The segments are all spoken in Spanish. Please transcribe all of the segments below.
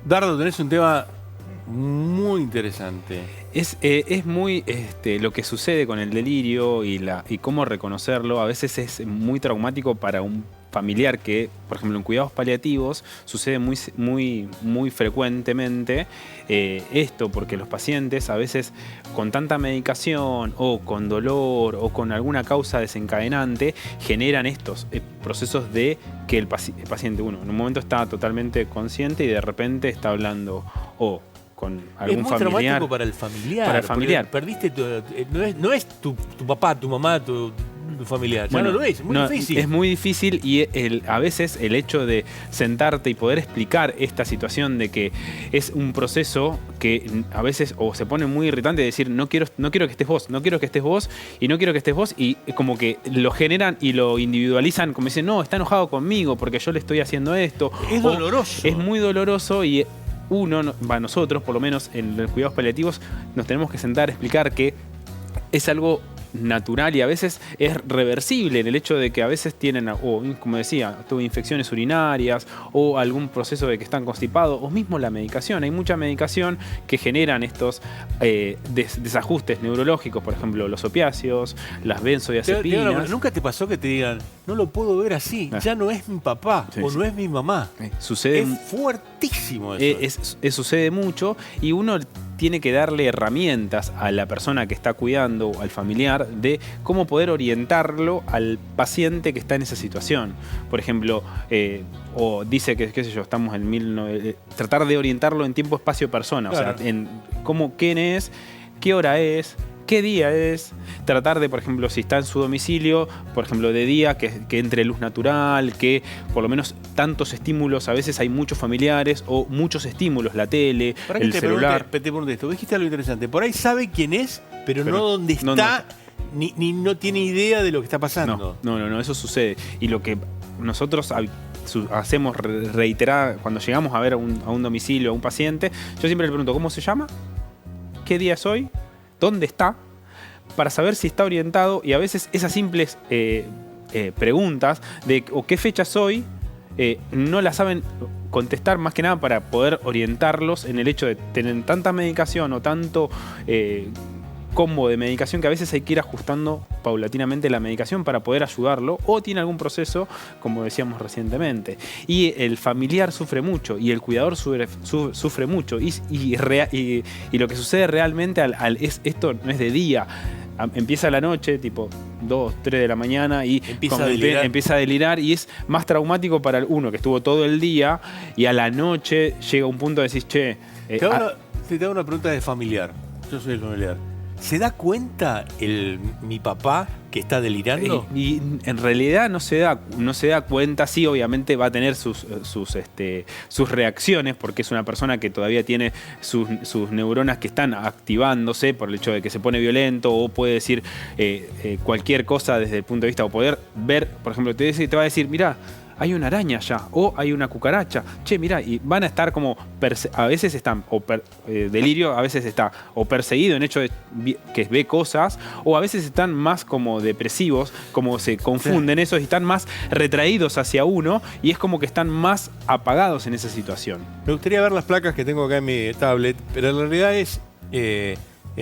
Dardo, tenés un tema muy interesante. Es muy lo que sucede con el delirio y cómo reconocerlo. A veces es muy traumático para un familiar que, por ejemplo, en cuidados paliativos sucede muy frecuentemente esto, porque los pacientes a veces con tanta medicación o con dolor o con alguna causa desencadenante generan estos procesos de que el paciente, uno, en un momento está totalmente consciente y de repente está hablando o con algún es muy familiar. traumático para el familiar. Para el familiar. Perdiste no es tu papá, tu mamá, tu familiar. Ya Bueno, no lo es, muy difícil. Es muy difícil y a veces el hecho de sentarte y poder explicar esta situación de que es un proceso que a veces o se pone muy irritante de decir no quiero que estés vos, no quiero que estés vos y no quiero que estés vos, y como que lo generan y lo individualizan como dicen, no, está enojado conmigo porque yo le estoy haciendo esto. Es doloroso. Es muy doloroso y nosotros, por lo menos en los cuidados paliativos, nos tenemos que sentar a explicar que es algo natural y a veces es reversible en el hecho de que a veces tienen, como decía, tuve infecciones urinarias o algún proceso de que están constipados, o mismo la medicación. Hay mucha medicación que generan estos desajustes neurológicos, por ejemplo, los opiáceos, las benzodiazepinas. ¿Nunca te pasó que te digan, no lo puedo ver así, ya no es mi papá o no es mi mamá? Sucede, es fuertísimo eso. Sucede mucho y uno tiene que darle herramientas a la persona que está cuidando o al familiar de cómo poder orientarlo al paciente que está en esa situación. Por ejemplo, o dice que, qué sé yo, estamos en tratar de orientarlo en tiempo, espacio, persona. Claro. O sea, en quién es, qué hora es, qué día es, tratar de, por ejemplo, si está en su domicilio, por ejemplo, de día, que entre luz natural, que por lo menos tantos estímulos, a veces hay muchos familiares o muchos estímulos, la tele, el celular. Te pregunté esto, dijiste algo interesante, por ahí sabe quién es, pero no dónde está, ni no tiene idea de lo que está pasando. No, eso sucede. Y lo que nosotros hacemos reiterar cuando llegamos a ver a un domicilio, a un paciente, yo siempre le pregunto, ¿cómo se llama? ¿Qué día es hoy? ¿Dónde está? Para saber si está orientado, y a veces esas simples preguntas de o qué fecha es hoy no las saben contestar, más que nada para poder orientarlos en el hecho de tener tanta medicación o tanto combo de medicación que a veces hay que ir ajustando paulatinamente la medicación para poder ayudarlo, o tiene algún proceso, como decíamos recientemente. Y el familiar sufre mucho y el cuidador sufre mucho. Y lo que sucede realmente esto no es de día. Empieza la noche, tipo 2, 3 de la mañana, y empieza a delirar, y es más traumático para uno que estuvo todo el día y a la noche llega un punto de decir, che... Te hago una pregunta de familiar. Yo soy el familiar. ¿Se da cuenta mi papá que está delirando? Y en realidad no se da cuenta. Sí, obviamente va a tener sus reacciones, porque es una persona que todavía tiene sus neuronas que están activándose por el hecho de que se pone violento, o puede decir cualquier cosa desde el punto de vista, o poder ver, por ejemplo, te va a decir, mirá, hay una araña allá, o hay una cucaracha, che, mirá, y van a estar como, a veces están, delirio, a veces está, o perseguido en hecho de que ve cosas, o a veces están más como depresivos, como se confunden esos, y están más retraídos hacia uno, y es como que están más apagados en esa situación. Me gustaría ver las placas que tengo acá en mi tablet, pero en realidad es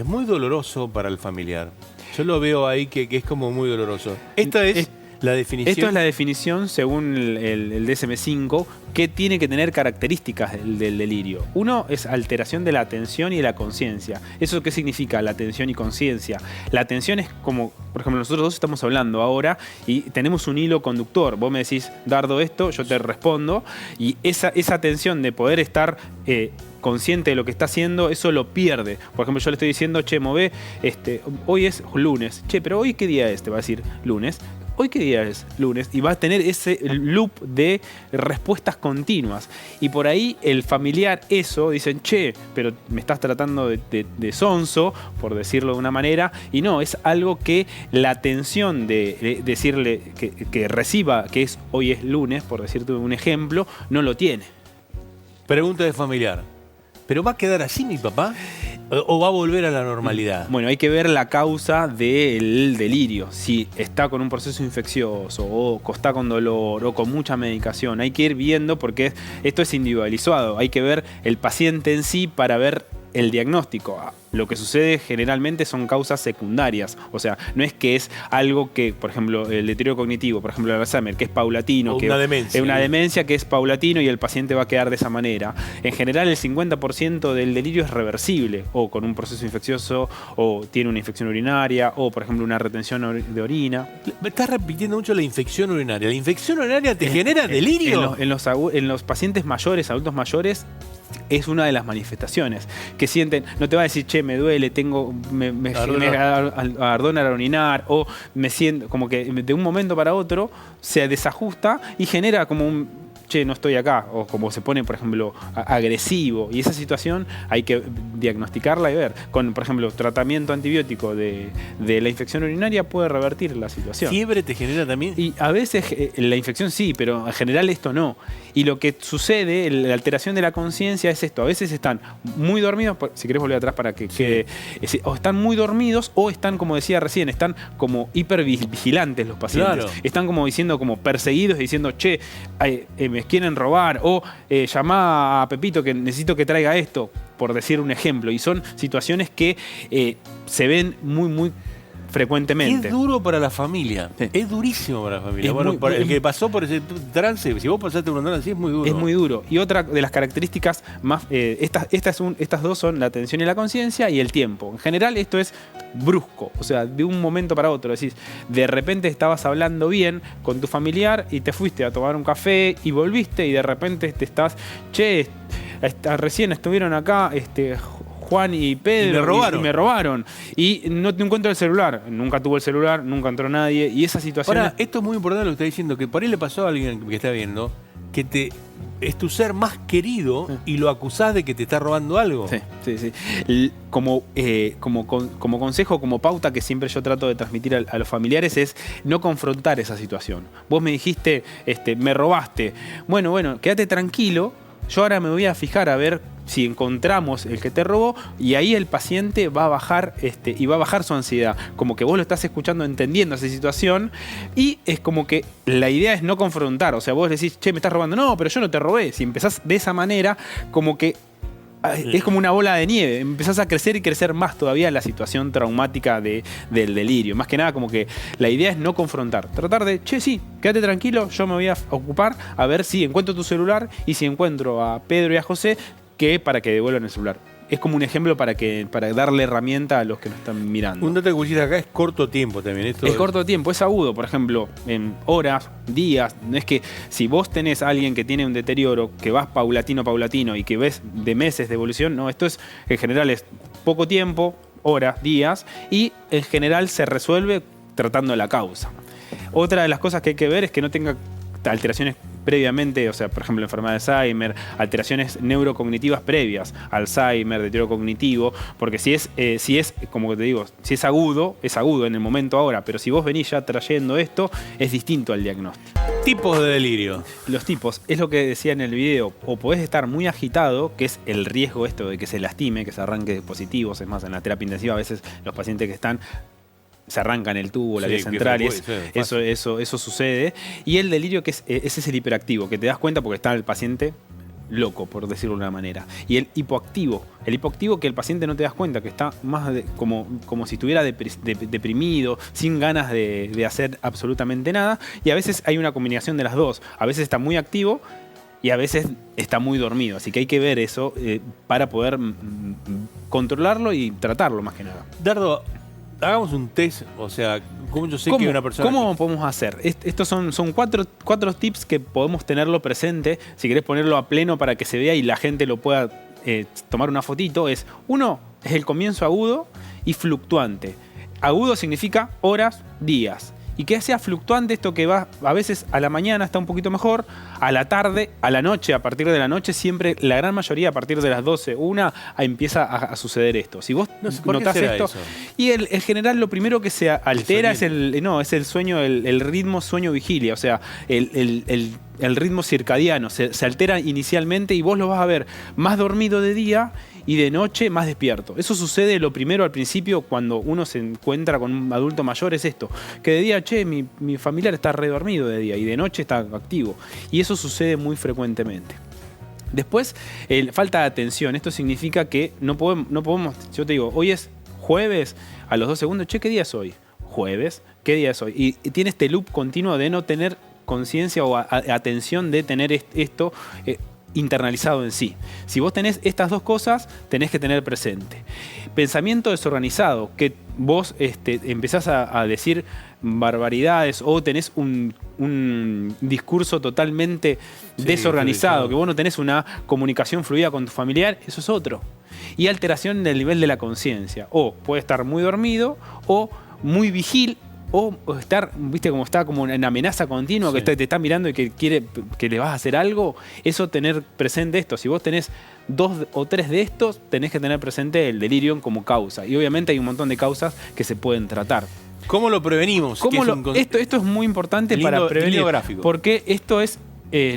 muy doloroso para el familiar. Yo lo veo ahí que es como muy doloroso. Esta es... La definición. Esto es la definición según el DSM-5, que tiene que tener características del delirio. Uno es alteración de la atención y de la conciencia. ¿Eso qué significa, la atención y conciencia? La atención es como, por ejemplo, nosotros dos estamos hablando ahora y tenemos un hilo conductor. Vos me decís, Dardo, esto, yo te respondo, y esa atención de poder estar... consciente de lo que está haciendo, eso lo pierde. Por ejemplo, yo le estoy diciendo, che, mové, hoy es lunes. Che, pero ¿hoy qué día es? Te va a decir lunes. ¿Hoy qué día es? Lunes. Y va a tener ese loop de respuestas continuas. Y por ahí el familiar dicen, che, pero me estás tratando de sonso, por decirlo de una manera. Y no, es algo que la atención de decirle que reciba que hoy es lunes, por decirte un ejemplo, no lo tiene. Pregunta de familiar. ¿Pero va a quedar así mi papá? ¿O va a volver a la normalidad? Bueno, hay que ver la causa del delirio. Si está con un proceso infeccioso o está con dolor o con mucha medicación. Hay que ir viendo porque esto es individualizado. Hay que ver el paciente en sí para ver el diagnóstico. Lo que sucede generalmente son causas secundarias. O sea, no es que es algo que, por ejemplo, el deterioro cognitivo, por ejemplo, el Alzheimer, que es paulatino. O una demencia. Es una demencia que es paulatino y el paciente va a quedar de esa manera. En general, el 50% del delirio es reversible, o con un proceso infeccioso, o tiene una infección urinaria, o, por ejemplo, una retención de orina. Me estás repitiendo mucho la infección urinaria. ¿La infección urinaria te genera delirio? En los pacientes mayores, adultos mayores, es una de las manifestaciones que sienten. No te va a decir, che, me duele, me ardor al orinar, o me siento como que de un momento para otro se desajusta y genera como un, che, no estoy acá, o como se pone, por ejemplo, agresivo. Y esa situación hay que diagnosticarla y ver. Con, por ejemplo, tratamiento antibiótico de la infección urinaria puede revertir la situación. ¿Fiebre te genera también? Y a veces la infección sí, pero en general esto no. Y lo que sucede, la alteración de la conciencia es esto. A veces están muy dormidos, si querés volver atrás para que quede, o están muy dormidos o están, como decía recién, están como hipervigilantes los pacientes. Claro. Están como diciendo, como perseguidos, diciendo, che, me quieren robar, o llamá a Pepito que necesito que traiga esto, por decir un ejemplo. Y son situaciones que se ven muy frecuentemente. Es duro para la familia. Sí. Es durísimo para la familia. Es Bueno, muy, para el que pasó por ese trance, si vos pasaste por un trance así, es muy duro. Es muy duro. Y otra de las características más... estas dos son la atención y la conciencia y el tiempo. En general esto es brusco. O sea, de un momento para otro. Decís, de repente estabas hablando bien con tu familiar y te fuiste a tomar un café y volviste y de repente te estás... Che, recién estuvieron acá... Juan y Pedro y me robaron. Y no te encuentro el celular. Nunca tuvo el celular, nunca entró nadie. Y esa situación... Ahora, esto es muy importante lo que está diciendo, que por ahí le pasó a alguien que está viendo, que es tu ser más querido y lo acusás de que te está robando algo. Sí. Como consejo, como pauta que siempre yo trato de transmitir a los familiares es no confrontar esa situación. Vos me dijiste, me robaste. Bueno, quédate tranquilo. Yo ahora me voy a fijar a ver si encontramos el que te robó y ahí el paciente va a bajar y va a bajar su ansiedad. Como que vos lo estás escuchando, entendiendo esa situación y es como que la idea es no confrontar. O sea, vos decís, che, me estás robando. No, pero yo no te robé. Si empezás de esa manera, como que es como una bola de nieve. Empezás a crecer y crecer más todavía la situación traumática del delirio. Más que nada, como que la idea es no confrontar. Tratar de, che, sí, quédate tranquilo, yo me voy a ocupar a ver si encuentro tu celular y si encuentro a Pedro y a José, para que devuelvan el celular. Es como un ejemplo para darle herramienta a los que nos están mirando. Un dato que pusiste acá es corto tiempo también. Es corto tiempo, es agudo. Por ejemplo, en horas, días. No es que si vos tenés a alguien que tiene un deterioro, que vas paulatino y que ves de meses de evolución, no, esto es, en general es poco tiempo, horas, días, y en general se resuelve tratando la causa. Otra de las cosas que hay que ver es que no tenga alteraciones previamente, o sea, por ejemplo, enfermedad de Alzheimer, alteraciones neurocognitivas previas, Alzheimer, deterioro cognitivo, porque si es, como te digo, si es agudo en el momento ahora, pero si vos venís ya trayendo esto, es distinto al diagnóstico. Tipos de delirio. Los tipos, es lo que decía en el video, o podés estar muy agitado, que es el riesgo esto de que se lastime, que se arranque dispositivos, es más, en la terapia intensiva a veces los pacientes que están se arrancan el tubo, la vía central, eso sucede. Y el delirio, que ese es el hiperactivo, que te das cuenta porque está el paciente loco, por decirlo de una manera. Y el hipoactivo que el paciente no te das cuenta, que está más como si estuviera deprimido, sin ganas de hacer absolutamente nada. Y a veces hay una combinación de las dos. A veces está muy activo y a veces está muy dormido. Así que hay que ver eso para poder controlarlo y tratarlo más que nada. Dardo, hagamos un test, o sea, ¿cómo yo sé que una persona... ¿Cómo podemos hacer? Estos son cuatro tips que podemos tenerlo presente. Si querés ponerlo a pleno para que se vea y la gente lo pueda tomar una fotito, uno es el comienzo agudo y fluctuante. Agudo significa horas, días. Y que sea fluctuante, esto que va a veces a la mañana está un poquito mejor, a la tarde, a la noche, a partir de la noche, siempre, la gran mayoría, a partir de las 12, 1, empieza a suceder esto. Si vos notás esto, eso? Y en general lo primero que se altera es el sueño, el ritmo sueño-vigilia. O sea, el ritmo circadiano se altera inicialmente y vos lo vas a ver más dormido de día y de noche más despierto. Eso sucede lo primero al principio cuando uno se encuentra con un adulto mayor, es esto, que de día, mi familiar está redormido de día y de noche está activo. Y eso sucede muy frecuentemente. Después, falta de atención. Esto significa que no podemos, yo te digo, hoy es jueves, a los 2 segundos, ¿qué día es hoy? Jueves, ¿qué día es hoy? Y tiene este loop continuo de no tener conciencia o atención de tener esto internalizado en sí. Si vos tenés estas dos cosas, tenés que tener presente. Pensamiento desorganizado, que vos empezás a decir barbaridades o tenés un discurso totalmente desorganizado, que vos no tenés una comunicación fluida con tu familiar, eso es otro. Y alteración del nivel de la conciencia. O puede estar muy dormido o muy vigil, o estar, viste, como está como en amenaza continua, que te está mirando y que quiere que le vas a hacer algo. Eso, tener presente esto. Si vos tenés 2 o 3 de estos, tenés que tener presente el delirium como causa. Y obviamente hay un montón de causas que se pueden tratar. ¿Cómo lo prevenimos? Esto es muy importante para prevenir. Gráfico. Porque esto es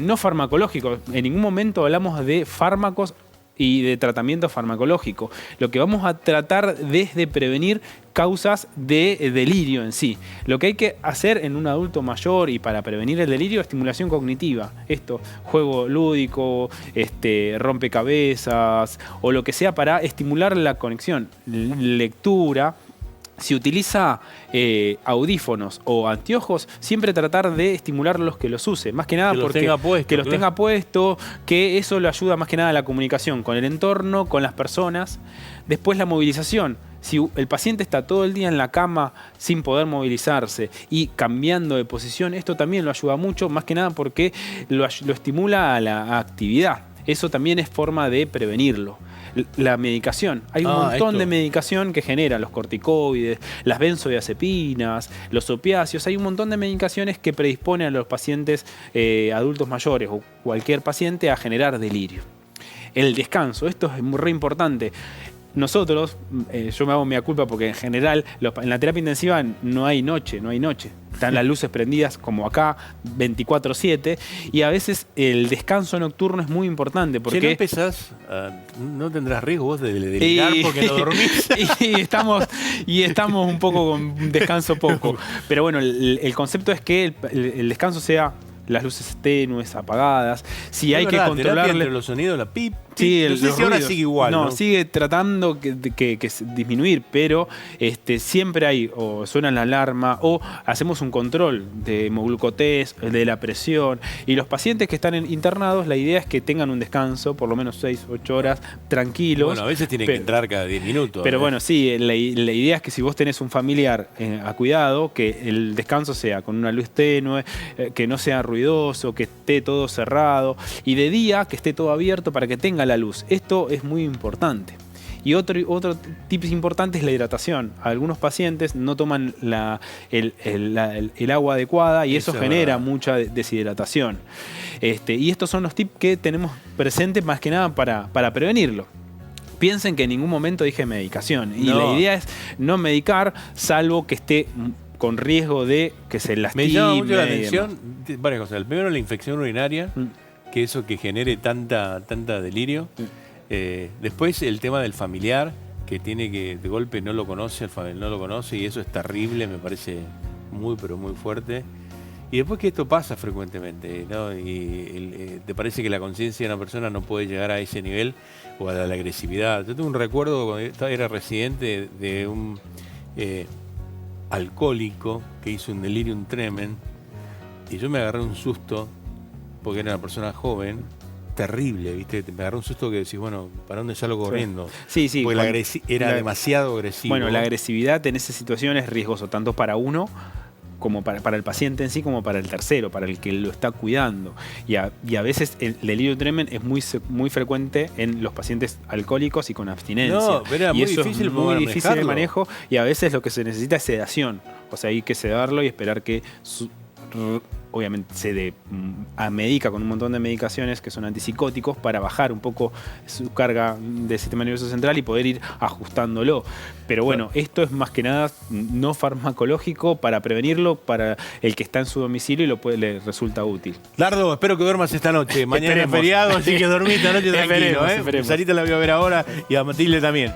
no farmacológico. En ningún momento hablamos de fármacos y de tratamiento farmacológico. Lo que vamos a tratar es de prevenir causas de delirio en sí. Lo que hay que hacer en un adulto mayor y para prevenir el delirio, estimulación cognitiva. Esto, juego lúdico, rompecabezas o lo que sea para estimular la conexión. Lectura. Si utiliza audífonos o anteojos, siempre tratar de estimular los que los use. Más que nada porque que los tenga puesto, que eso le ayuda más que nada a la comunicación con el entorno, con las personas. Después la movilización. Si el paciente está todo el día en la cama sin poder movilizarse y cambiando de posición, esto también lo ayuda mucho, más que nada porque lo estimula a la actividad. Eso también es forma de prevenirlo. La medicación. Hay un montón de medicación que genera los corticoides, las benzodiazepinas, los opiáceos. Hay un montón de medicaciones que predisponen a los pacientes adultos mayores o cualquier paciente a generar delirio. El descanso. Esto es muy re importante. Nosotros, yo me hago mea culpa porque en general en la terapia intensiva no hay noche. Están las luces prendidas como acá 24/7 y a veces el descanso nocturno es muy importante porque si no empezás, no tendrás riesgo vos de delirar porque no dormís. y estamos un poco con descanso poco. Pero bueno, el concepto es que el descanso sea las luces tenues, apagadas. Si hay que controlarle entre los sonidos, la pip. Sí, no sé si ahora sigue igual. No, sigue tratando que disminuir, pero siempre hay, o suena la alarma, o hacemos un control de hemoglucotés, de la presión. Y los pacientes que están internados, la idea es que tengan un descanso, por lo menos 6, 8 horas, tranquilos. Bueno, a veces tienen que entrar cada 10 minutos. Pero bueno, sí, la idea es que si vos tenés un familiar a cuidado, que el descanso sea con una luz tenue, que no sea ruidoso, que esté todo cerrado, y de día que esté todo abierto para que tenga la luz. Esto es muy importante. Y otro tip importante es la hidratación. Algunos pacientes no toman el agua adecuada y eso genera mucha deshidratación. Y estos son los tips que tenemos presentes más que nada para prevenirlo. Piensen que en ningún momento dije medicación. Y la idea es no medicar, salvo que esté con riesgo de que se lastime. Me llama mucho la atención varias cosas. El primero, la infección urinaria, que eso que genere tanta delirio. Después el tema del familiar, que tiene que de golpe no lo conoce, no lo conoce, y eso es terrible, me parece muy pero muy fuerte. Y después que esto pasa frecuentemente, ¿no? Y te parece que la conciencia de una persona no puede llegar a ese nivel o a la agresividad. Yo tengo un recuerdo cuando era residente de un alcohólico que hizo un delirium tremens y yo me agarré un susto porque era una persona joven, terrible, ¿viste? Me agarró un susto que decís, bueno, ¿para dónde salgo corriendo? Sí. Porque era demasiado agresivo. Bueno, la agresividad en esa situación es riesgoso, tanto para uno como para el paciente en sí, como para el tercero, para el que lo está cuidando. Y a veces el delirio tremens es muy frecuente en los pacientes alcohólicos y con abstinencia. No, pero era muy difícil, muy difícil el manejo, y a veces lo que se necesita es sedación. O sea, hay que sedarlo y esperar que obviamente se medica con un montón de medicaciones que son antipsicóticos para bajar un poco su carga del sistema nervioso central y poder ir ajustándolo. Pero bueno, esto es más que nada no farmacológico para prevenirlo, para el que está en su domicilio y le resulta útil. Lardo, espero que duermas esta noche. Mañana es feriado, así que dormí esta noche tranquilo. Esperemos. Sarita la voy a ver ahora y a Matilde también.